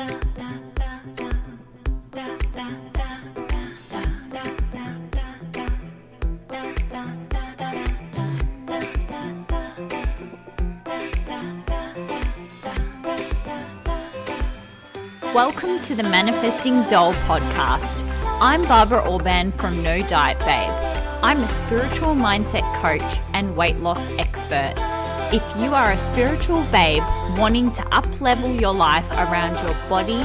Welcome to the Manifesting Doll podcast. I'm Barbara Orban from No Diet Babe. I'm a spiritual mindset coach and weight loss expert. If you are a spiritual babe wanting to up-level your life around your body,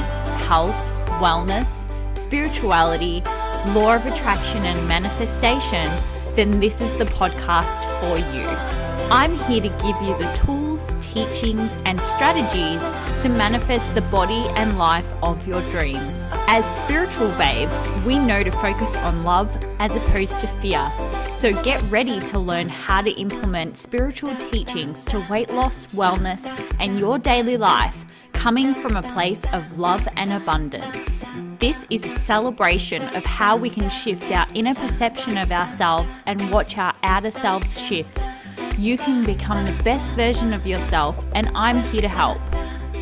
health, wellness, spirituality, law of attraction and manifestation, then this is the podcast for you. I'm here to give you the tools, teachings, and strategies to manifest the body and life of your dreams. As spiritual babes, we know to focus on love as opposed to fear. So get ready to learn how to implement spiritual teachings to weight loss, wellness, and your daily life, coming from a place of love and abundance. This is a celebration of how we can shift our inner perception of ourselves and watch our outer selves shift. You can become the best version of yourself, and I'm here to help.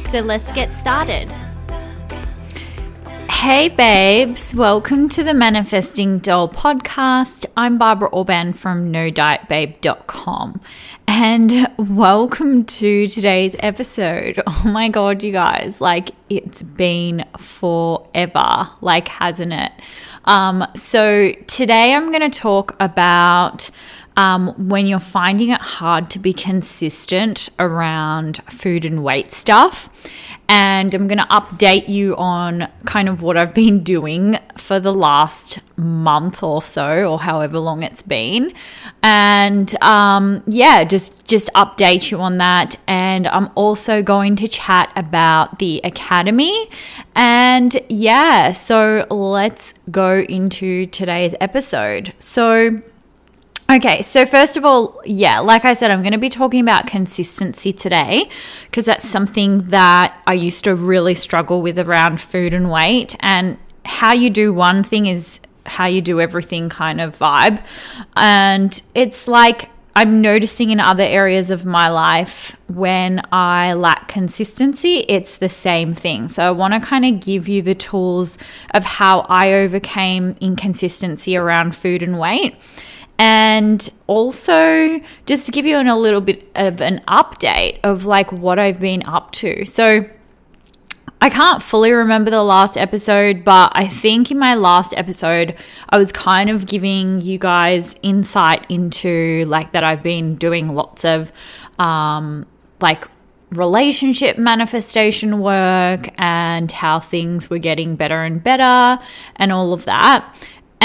So let's get started. Hey babes, welcome to the Manifesting Doll podcast. I'm Barbara Orban from NoDietBabe.com, and welcome to today's episode. Oh my God, you guys, it's been forever, hasn't it? So today I'm going to talk about when you're finding it hard to be consistent around food and weight stuff. And I'm going to update you on kind of what I've been doing for the last month or so, or however long it's been. And just update you on that. And I'm also going to chat about the academy. And so let's go into today's episode. Okay, so first of all, like I said, I'm going to be talking about consistency today because that's something that I used to really struggle with around food and weight, and how you do one thing is how you do everything kind of vibe. And it's like I'm noticing in other areas of my life when I lack consistency, it's the same thing. So I want to kind of give you the tools of how I overcame inconsistency around food and weight. And also just to give you a little bit of an update of what I've been up to. So I can't fully remember the last episode, but I think in my last episode, I was kind of giving you guys insight into that I've been doing lots of relationship manifestation work and how things were getting better and better and all of that.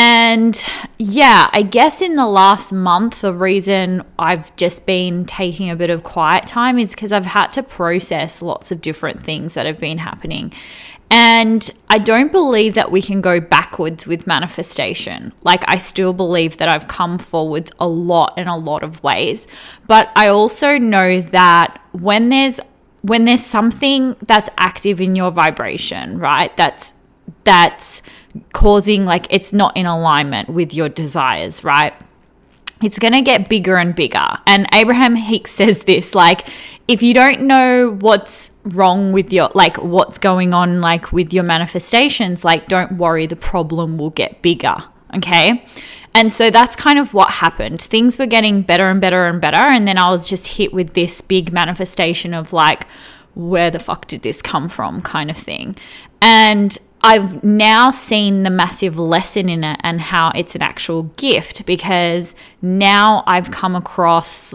And I guess in the last month, the reason I've just been taking a bit of quiet time is because I've had to process lots of different things that have been happening. And I don't believe that we can go backwards with manifestation. I still believe that I've come forwards a lot in a lot of ways. But I also know that when there's something that's active in your vibration, right, that's causing it's not in alignment with your desires, right? It's going to get bigger and bigger. And Abraham Hicks says this, if you don't know what's wrong with your, what's going on, with your manifestations, don't worry, the problem will get bigger. Okay. And so that's kind of what happened. Things were getting better and better and better. And then I was just hit with this big manifestation of where the fuck did this come from kind of thing. And I've now seen the massive lesson in it and how it's an actual gift, because now I've come across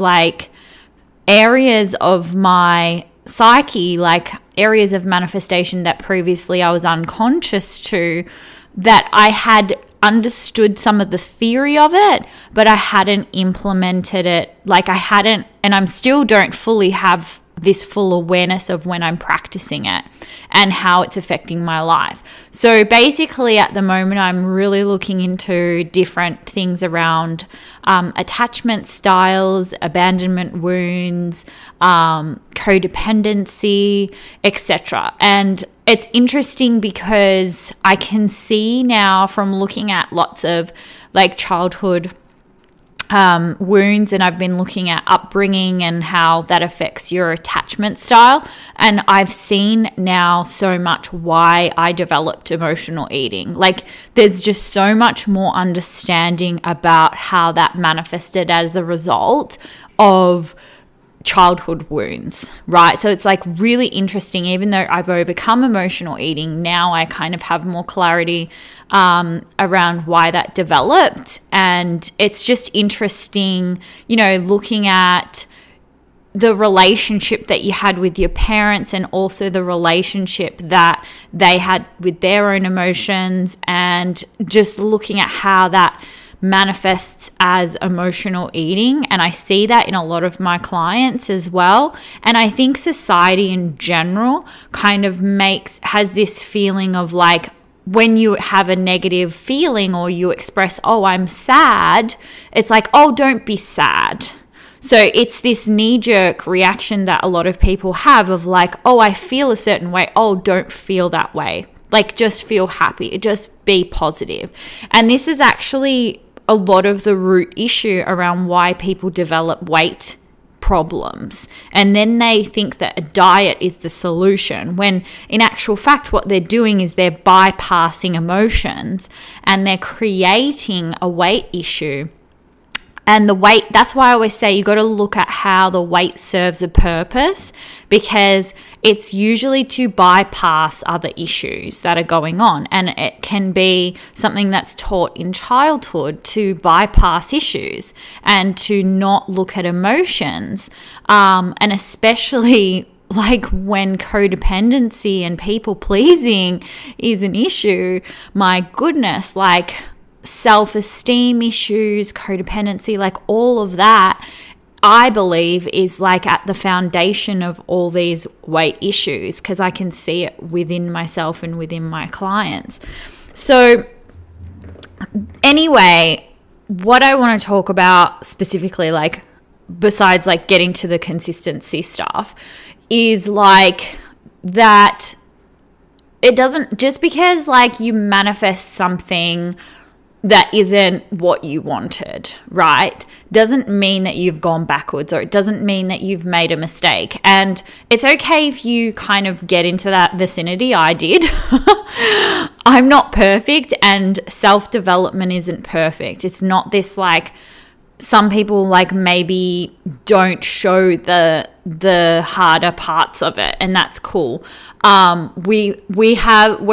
areas of my psyche, areas of manifestation that previously I was unconscious to, that I had understood some of the theory of it, but I hadn't implemented it. And I'm still don't fully have this full awareness of when I'm practicing it and how it's affecting my life. So basically at the moment, I'm really looking into different things around attachment styles, abandonment wounds, codependency, etc. And it's interesting because I can see now from looking at lots of childhood wounds, and I've been looking at upbringing and how that affects your attachment style. And I've seen now so much why I developed emotional eating. Like, there's just so much more understanding about how that manifested as a result of childhood wounds, right? So it's like really interesting. Even though I've overcome emotional eating, now I kind of have more clarity around why that developed. And it's just interesting, you know, looking at the relationship that you had with your parents and also the relationship that they had with their own emotions, and just looking at how that manifests as emotional eating. And I see that in a lot of my clients as well. And I think society in general kind of has this feeling of like, when you have a negative feeling or you express, oh, I'm sad, it's like, oh, don't be sad. So it's this knee-jerk reaction that a lot of people have of like, oh, I feel a certain way. Oh, don't feel that way. Like, just feel happy. Just be positive. And this is actually a lot of the root issue around why people develop weight problems. And then they think that a diet is the solution, when in actual fact what they're doing is they're bypassing emotions and they're creating a weight issue. And the weight, that's why I always say you got to look at how the weight serves a purpose, because it's usually to bypass other issues that are going on. And it can be something that's taught in childhood to bypass issues and to not look at emotions. And especially like when codependency and people pleasing is an issue, my goodness, like self-esteem issues, codependency, like all of that, I believe is like at the foundation of all these weight issues, because I can see it within myself and within my clients. So anyway, what I want to talk about specifically, like besides like getting to the consistency stuff, is like that it doesn't, just because like you manifest something that isn't what you wanted, right, doesn't mean that you've gone backwards, or it doesn't mean that you've made a mistake. And it's okay if you kind of get into that vicinity. I did. I'm not perfect, and self-development isn't perfect. It's not this like, some people like maybe don't show the harder parts of it, and that's cool. We're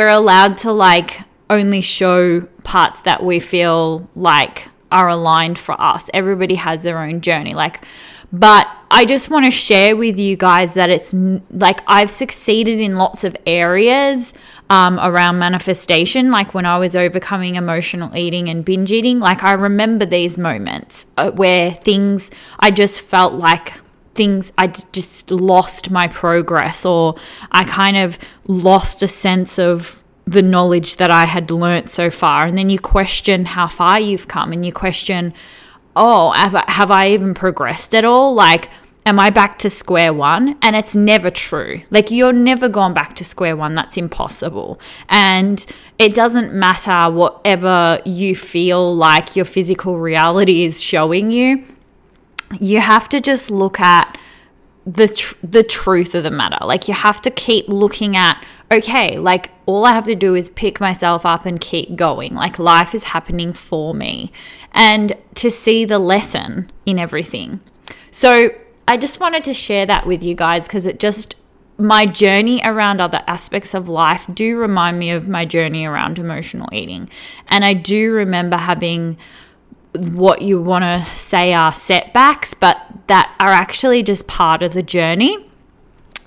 allowed to like only show parts that we feel like are aligned for us. Everybody has their own journey, like, but I just want to share with you guys that it's like I've succeeded in lots of areas around manifestation. Like when I was overcoming emotional eating and binge eating, like I remember these moments where I just felt like I just lost my progress, or I kind of lost a sense of the knowledge that I had learnt so far. And then you question how far you've come, and you question, oh, have I even progressed at all? Like, am I back to square one? And it's never true. Like, you're never gone back to square one. That's impossible. And it doesn't matter whatever you feel like your physical reality is showing you. You have to just look at the truth of the matter. Like, you have to keep looking at, okay, like all I have to do is pick myself up and keep going. Like, life is happening for me, and to see the lesson in everything. So I just wanted to share that with you guys, because my journey around other aspects of life do remind me of my journey around emotional eating. And I do remember having what you want to say are setbacks, but that are actually just part of the journey.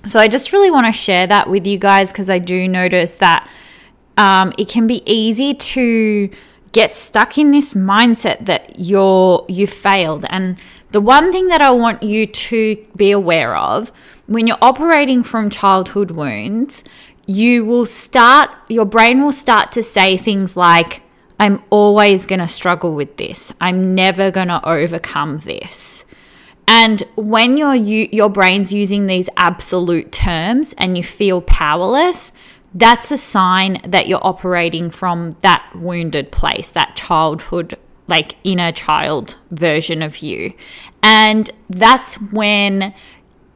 So I just really want to share that with you guys, because I do notice that it can be easy to get stuck in this mindset that you failed. And the one thing that I want you to be aware of, when you're operating from childhood wounds, your brain will start to say things like, I'm always going to struggle with this. I'm never going to overcome this. And when your brain's using these absolute terms and you feel powerless, that's a sign that you're operating from that wounded place, that childhood like inner child version of you. And that's when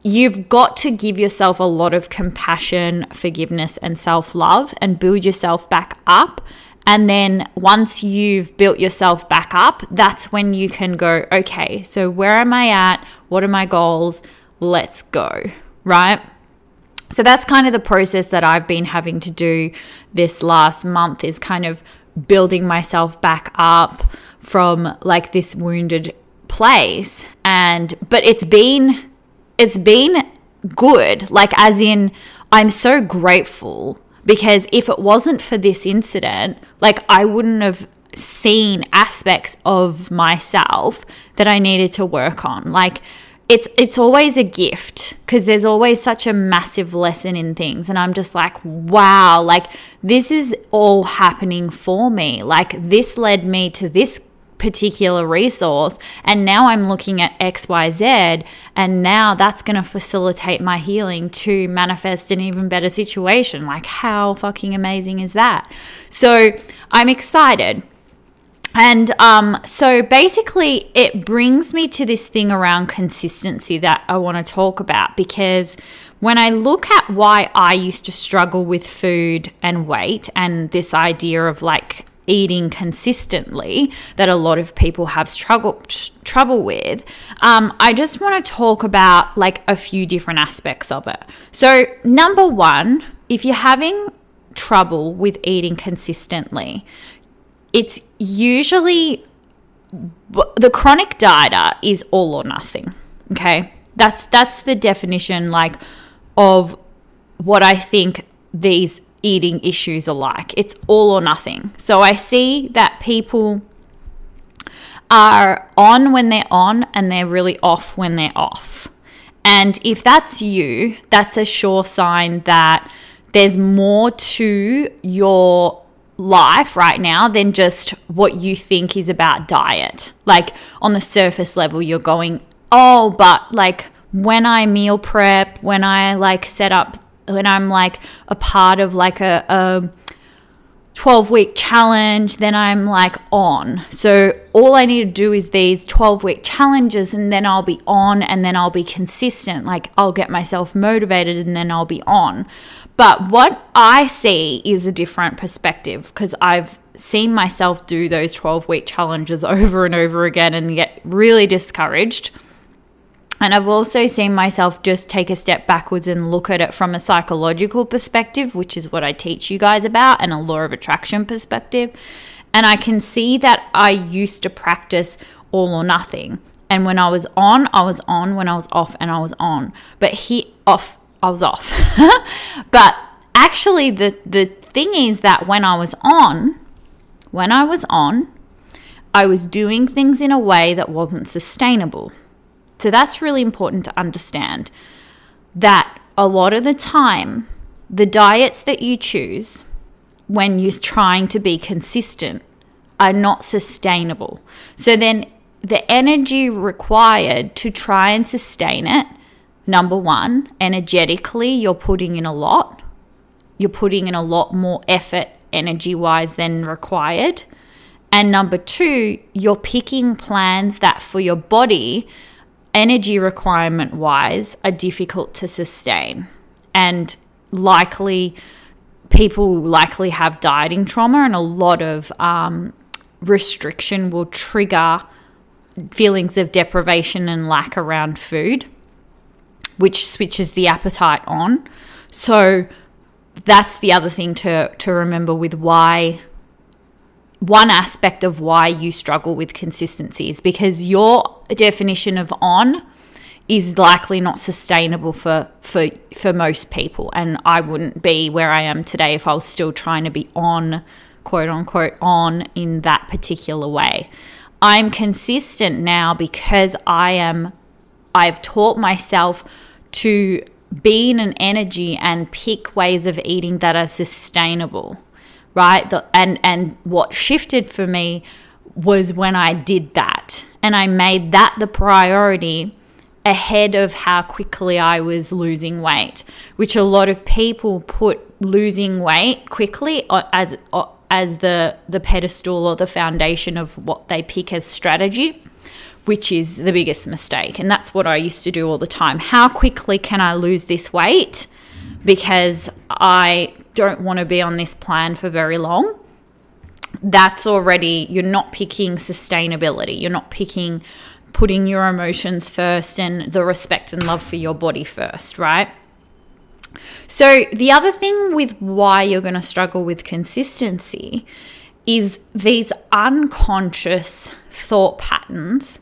you've got to give yourself a lot of compassion, forgiveness, and self-love and build yourself back up. And then once you've built yourself back up, that's when you can go, okay, so where am I at? What are my goals? Let's go, right? So that's kind of the process that I've been having to do this last month, is kind of building myself back up from like this wounded place. But it's been good, like as in I'm so grateful, because if it wasn't for this incident, like I wouldn't have seen aspects of myself that I needed to work on. Like it's always a gift, because there's always such a massive lesson in things. And I'm just like, wow, like this is all happening for me. Like this led me to this particular resource, and now I'm looking at XYZ, and now that's going to facilitate my healing to manifest an even better situation. Like how fucking amazing is that? So I'm excited. And so basically it brings me to this thing around consistency that I want to talk about, because when I look at why I used to struggle with food and weight, and this idea of like eating consistently that a lot of people have trouble with, I just want to talk about like a few different aspects of it. So number one, if you're having trouble with eating consistently, it's usually the chronic dieter is all or nothing. Okay, that's the definition like of what I think these eating issues are like. It's all or nothing. So I see that people are on when they're on, and they're really off when they're off. And if that's you, that's a sure sign that there's more to your life right now than just what you think is about diet. Like on the surface level, you're going, oh, but like when I meal prep, when I like set up, when I'm like a part of like a 12-week challenge, then I'm like on. So all I need to do is these 12-week challenges, and then I'll be on, and then I'll be consistent. Like I'll get myself motivated, and then I'll be on. But what I see is a different perspective, because I've seen myself do those 12-week challenges over and over again and get really discouraged. And I've also seen myself just take a step backwards and look at it from a psychological perspective, which is what I teach you guys about, and a law of attraction perspective. And I can see that I used to practice all or nothing. And when I was on, I was on. When I was off, and I was on. I was off. But actually the thing is that when I was on, I was doing things in a way that wasn't sustainable. So that's really important to understand, that a lot of the time, the diets that you choose when you're trying to be consistent are not sustainable. So then the energy required to try and sustain it, number one, energetically, you're putting in a lot. You're putting in a lot more effort energy-wise than required. And number two, you're picking plans that for your body, energy requirement wise, are difficult to sustain. And people likely have dieting trauma, and a lot of restriction will trigger feelings of deprivation and lack around food, which switches the appetite on. So that's the other thing to remember with why. One aspect of why you struggle with consistency is because your definition of on is likely not sustainable for most people. And I wouldn't be where I am today if I was still trying to be on, quote unquote, on in that particular way. I'm consistent now because I've taught myself to be in an energy and pick ways of eating that are sustainable. Right? And what shifted for me was when I did that, and I made that the priority ahead of how quickly I was losing weight, which a lot of people put losing weight quickly as as the pedestal or the foundation of what they pick as strategy, which is the biggest mistake. And that's what I used to do all the time. How quickly can I lose this weight? Because I don't want to be on this plan for very long. That's already, you're not picking sustainability. You're not picking putting your emotions first and the respect and love for your body first, right? So the other thing with why you're going to struggle with consistency is these unconscious thought patterns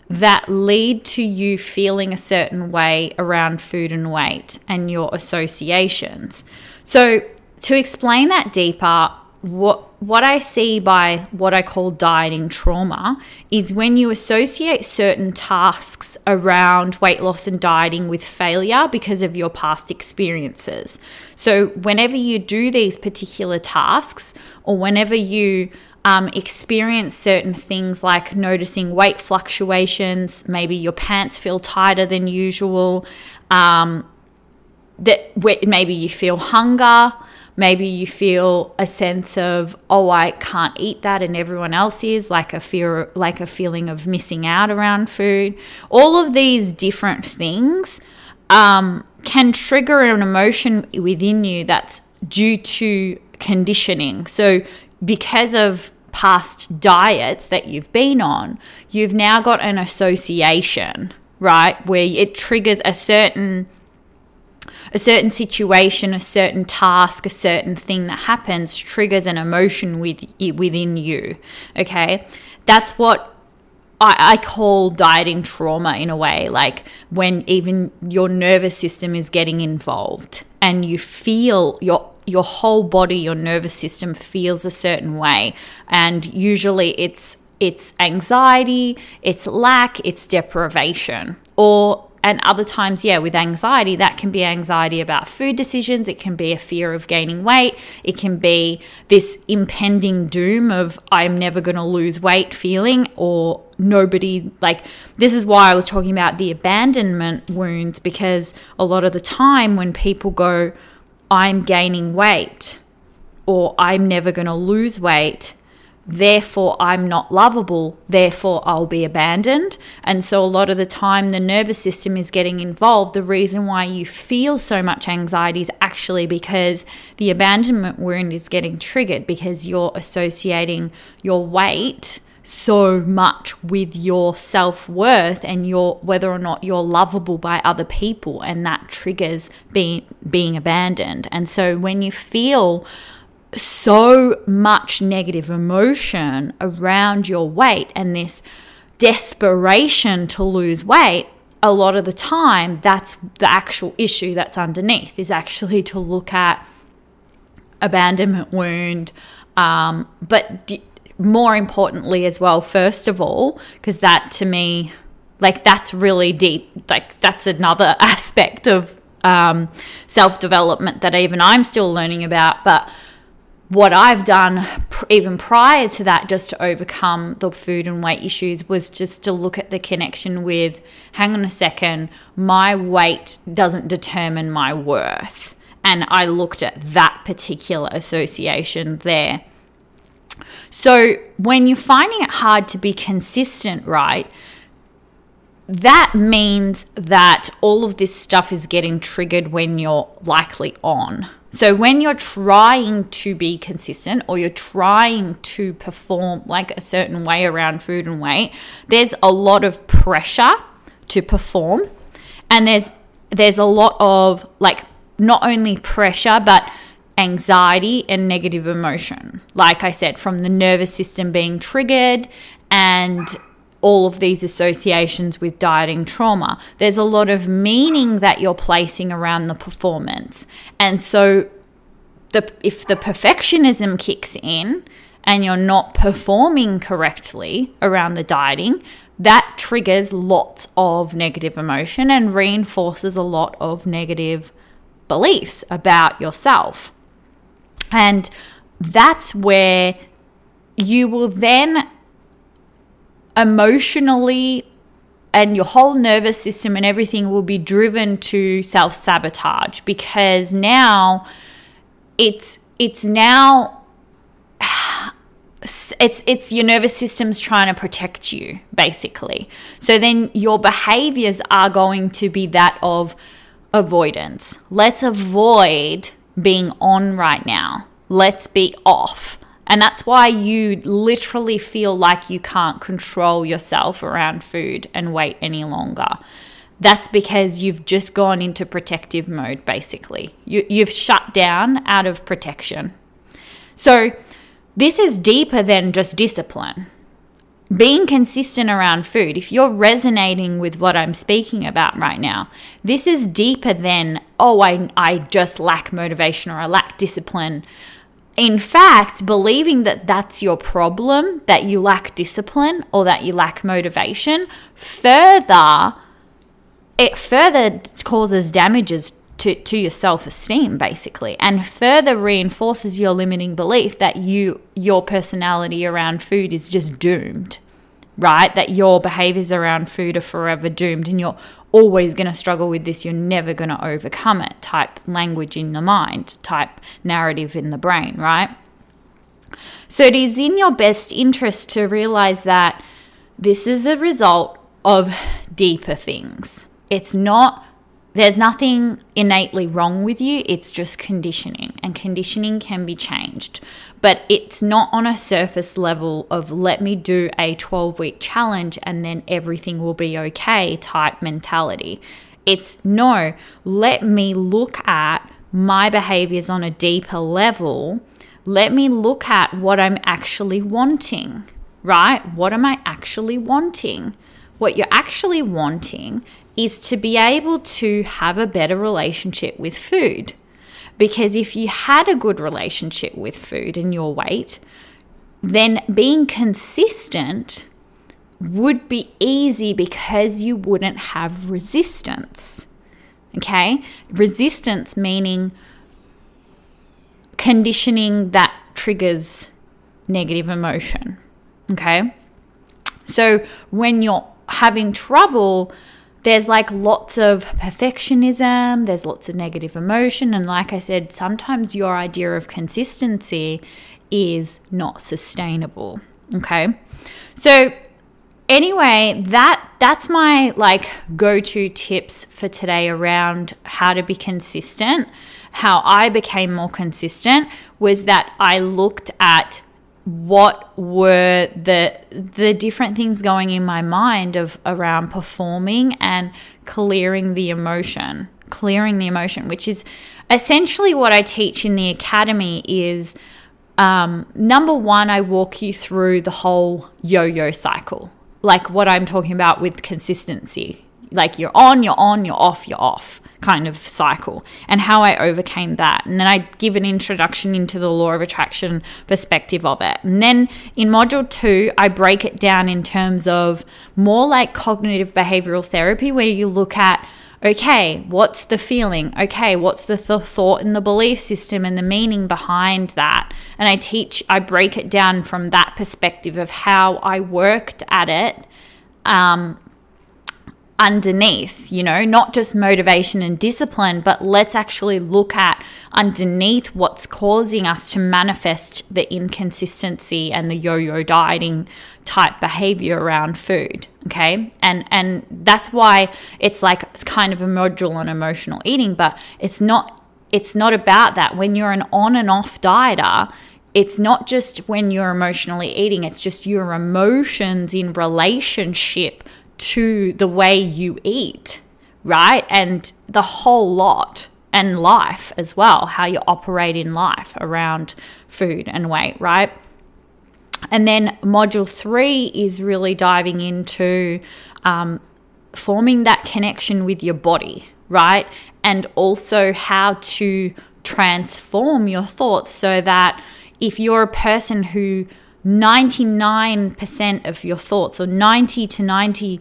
that lead to you feeling a certain way around food and weight and your associations. So to explain that deeper, what I see by what I call dieting trauma is when you associate certain tasks around weight loss and dieting with failure because of your past experiences. So whenever you do these particular tasks, or whenever you experience certain things like noticing weight fluctuations, maybe your pants feel tighter than usual, maybe you feel hunger, maybe you feel a sense of, oh, I can't eat that and everyone else is, like a feeling of missing out around food. All of these different things can trigger an emotion within you that's due to conditioning. So because of past diets that you've been on, you've now got an association, right, where it triggers a certain situation, a certain task, a certain thing that happens triggers an emotion within you, okay? That's what I call dieting trauma in a way, like when even your nervous system is getting involved and you feel your whole body, your nervous system feels a certain way, and usually it's anxiety, it's lack, it's deprivation, and other times, with anxiety, that can be anxiety about food decisions. It can be a fear of gaining weight. It can be this impending doom of I'm never going to lose weight feeling, or nobody, like, this is why I was talking about the abandonment wounds, because a lot of the time when people go, I'm gaining weight, or I'm never going to lose weight, therefore I'm not lovable, therefore I'll be abandoned. And so a lot of the time the nervous system is getting involved. The reason why you feel so much anxiety is actually because the abandonment wound is getting triggered, because you're associating your weight so much with your self-worth and whether or not you're lovable by other people, and that triggers being abandoned. And so when you feel so much negative emotion around your weight and this desperation to lose weight, a lot of the time that's the actual issue that's underneath, is actually to look at abandonment wound, but more importantly as well, first of all, because that to me, like, that's really deep, like that's another aspect of self-development that even I'm still learning about. But what I've done even prior to that, just to overcome the food and weight issues, was just to look at the connection with, hang on a second, my weight doesn't determine my worth. And I looked at that particular association there. So when you're finding it hard to be consistent, right, that means that all of this stuff is getting triggered when you're likely on. So when you're trying to be consistent, or you're trying to perform like a certain way around food and weight, there's a lot of pressure to perform. And there's a lot of, like, not only pressure, but anxiety and negative emotion. Like I said, from the nervous system being triggered and all of these associations with dieting trauma. There's a lot of meaning that you're placing around the performance. And so if the perfectionism kicks in and you're not performing correctly around the dieting, that triggers lots of negative emotion and reinforces a lot of negative beliefs about yourself. And that's where you will then emotionally, and your whole nervous system and everything will be driven to self-sabotage, because now it's now it's your nervous system's trying to protect you, basically. So then your behaviors are going to be that of avoidance. Let's avoid being on right now. Let's be off. And that's why you literally feel like you can't control yourself around food and weight any longer. That's because you've just gone into protective mode, basically. You've shut down out of protection. So this is deeper than just discipline. Being consistent around food, if you're resonating with what I'm speaking about right now, this is deeper than, I just lack motivation or I lack discipline. In fact, believing that that's your problem, that you lack discipline or that you lack motivation, it further causes damages to your self-esteem, basically, and further reinforces your limiting belief that your personality around food is just doomed, right? That your behaviors around food are forever doomed and you're always going to struggle with this, you're never going to overcome it type language in the mind, type narrative in the brain, right? So it is in your best interest to realize that this is a result of deeper things. There's nothing innately wrong with you. It's just conditioning, and conditioning can be changed. But it's not on a surface level of let me do a 12-week challenge and then everything will be okay type mentality. It's no, let me look at my behaviors on a deeper level. Let me look at what I'm actually wanting, right? What am I actually wanting? What you're actually wanting is to be able to have a better relationship with food. Because if you had a good relationship with food and your weight, then being consistent would be easy because you wouldn't have resistance. Okay? Resistance meaning conditioning that triggers negative emotion. Okay? So when you're having trouble, there's like lots of perfectionism, there's lots of negative emotion. And like I said, sometimes your idea of consistency is not sustainable. Okay. So anyway, that's my like go-to tips for today around how to be consistent. How I became more consistent was that I looked at what were the different things going in my mind around performing and clearing the emotion, which is essentially what I teach in the academy is, number one, I walk you through the whole yo-yo cycle, like what I'm talking about with consistency, like you're on, you're off kind of cycle, and how I overcame that. And then I give an introduction into the law of attraction perspective of it. And then in module 2, I break it down in terms of more like cognitive behavioral therapy, where you look at, okay, what's the feeling? Okay, what's the thought and the belief system and the meaning behind that? And I break it down from that perspective of how I worked at it, underneath, not just motivation and discipline, but let's actually look at underneath what's causing us to manifest the inconsistency and the yo-yo dieting type behavior around food. Okay. And that's why it's like kind of a module on emotional eating, but it's not about that. When you're an on and off dieter, it's not just when you're emotionally eating, it's just your emotions in relationship to the way you eat, right? And the whole lot, and life as well, how you operate in life around food and weight, right? And then module 3 is really diving into forming that connection with your body, right? And also how to transform your thoughts so that if you're a person who 99% of your thoughts, or 90 to 90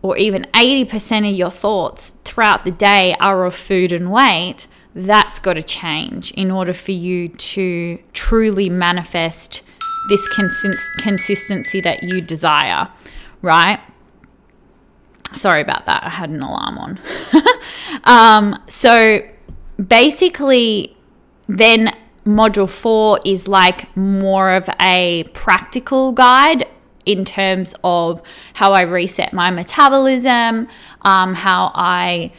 or even 80% of your thoughts throughout the day are of food and weight, that's got to change in order for you to truly manifest this consistency that you desire, right? Sorry about that. I had an alarm on. So basically then module 4 is like more of a practical guide in terms of how I reset my metabolism, how I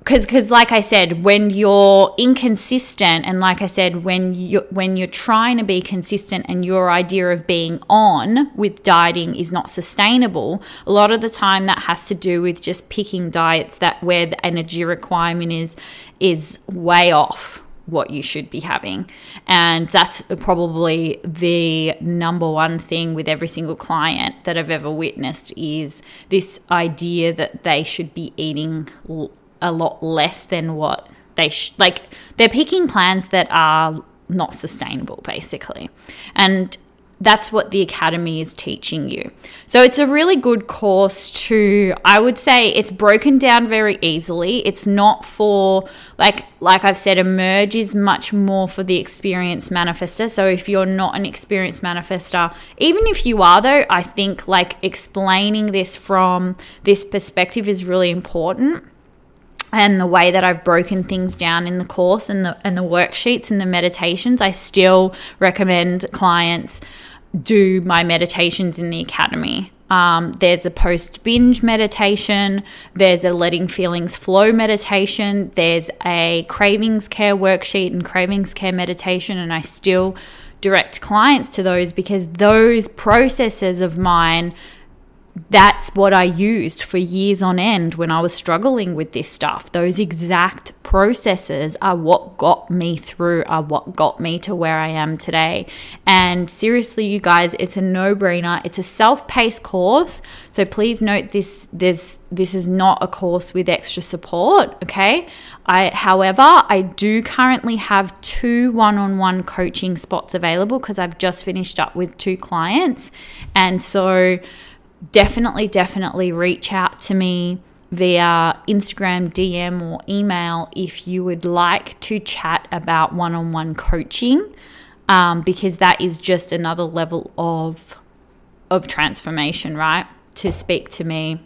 because like I said, when you're inconsistent, and like I said, when you're trying to be consistent and your idea of being on with dieting is not sustainable, a lot of the time that has to do with just picking diets that where the energy requirement is way off what you should be having. And that's probably the number one thing with every single client that I've ever witnessed, is this idea that they should be eating a lot less than what they they're picking plans that are not sustainable, basically. And that's what the Academy is teaching you. So it's a really good course I would say it's broken down very easily. It's not for, like I've said, Emerge is much more for the experienced manifestor. So if you're not an experienced manifestor, even if you are though, I think like explaining this from this perspective is really important. And the way that I've broken things down in the course and the worksheets and the meditations, I still recommend clients do my meditations in the Academy. There's a post-binge meditation. There's a letting feelings flow meditation. There's a cravings care worksheet and cravings care meditation. And I still direct clients to those because those processes of mine, that's what I used for years on end when I was struggling with this stuff. Those exact processes are what got me through, are what got me to where I am today. And seriously, you guys, it's a no-brainer. It's a self-paced course. So please note this is not a course with extra support, okay? However, I do currently have 2 one-on-one coaching spots available because I've just finished up with 2 clients. And so definitely reach out to me via Instagram, DM, or email if you would like to chat about one-on-one coaching, because that is just another level of transformation, right? To speak to me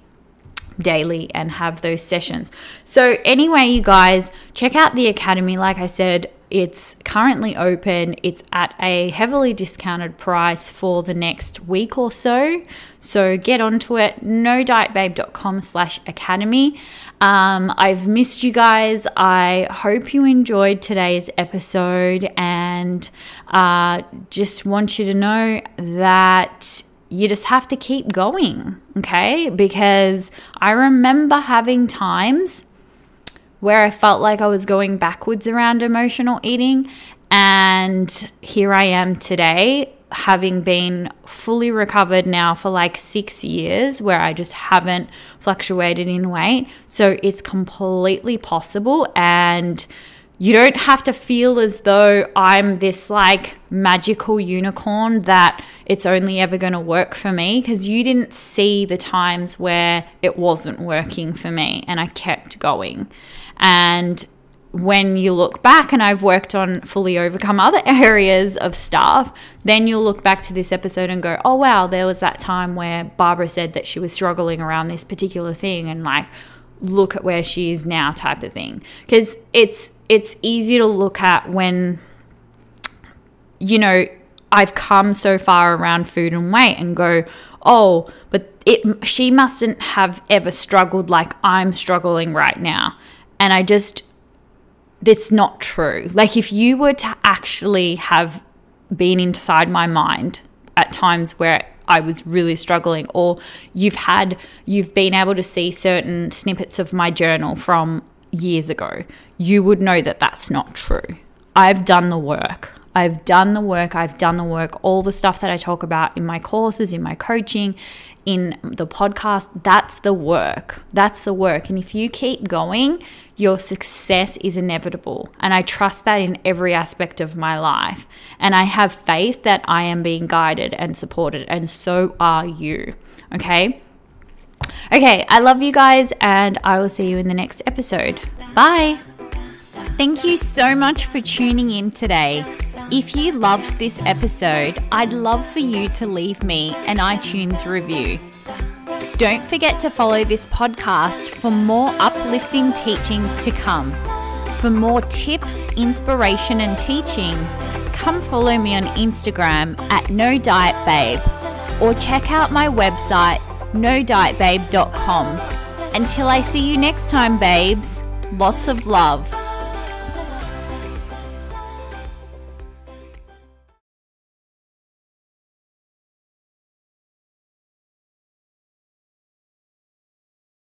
daily and have those sessions. So anyway, you guys, check out the Academy. Like I said, it's currently open. It's at a heavily discounted price for the next week or so. So get onto it. nodietbabe.com/academy. I've missed you guys. I hope you enjoyed today's episode, and just want you to know that you just have to keep going, okay? Because I remember having times where I felt like I was going backwards around emotional eating, and here I am today, having been fully recovered now for like 6 years, where I just haven't fluctuated in weight. So it's completely possible, and you don't have to feel as though I'm this like magical unicorn that it's only ever going to work for me, because you didn't see the times where it wasn't working for me and I kept going. And when you look back, and I've worked on fully overcome other areas of stuff, then you'll look back to this episode and go, oh wow, there was that time where Barbara said that she was struggling around this particular thing, and like, look at where she is now, type of thing. Because it's easy to look at when, you know, I've come so far around food and weight and go, oh, but she mustn't have ever struggled like I'm struggling right now. And it's not true. Like, if you were to actually have been inside my mind at times where I was really struggling, or you've been able to see certain snippets of my journal from years ago, you would know that that's not true. I've done the work. All the stuff that I talk about in my courses, in my coaching, in the podcast, that's the work. And if you keep going, your success is inevitable. And I trust that in every aspect of my life. And I have faith that I am being guided and supported, and so are you. Okay, I love you guys, and I will see you in the next episode. Bye. Thank you so much for tuning in today. If you loved this episode, I'd love for you to leave me an iTunes review. Don't forget to follow this podcast for more uplifting teachings to come. For more tips, inspiration, and teachings, come follow me on Instagram at NoDietBabe or check out my website, nodietbabe.com. Until I see you next time, babes, lots of love.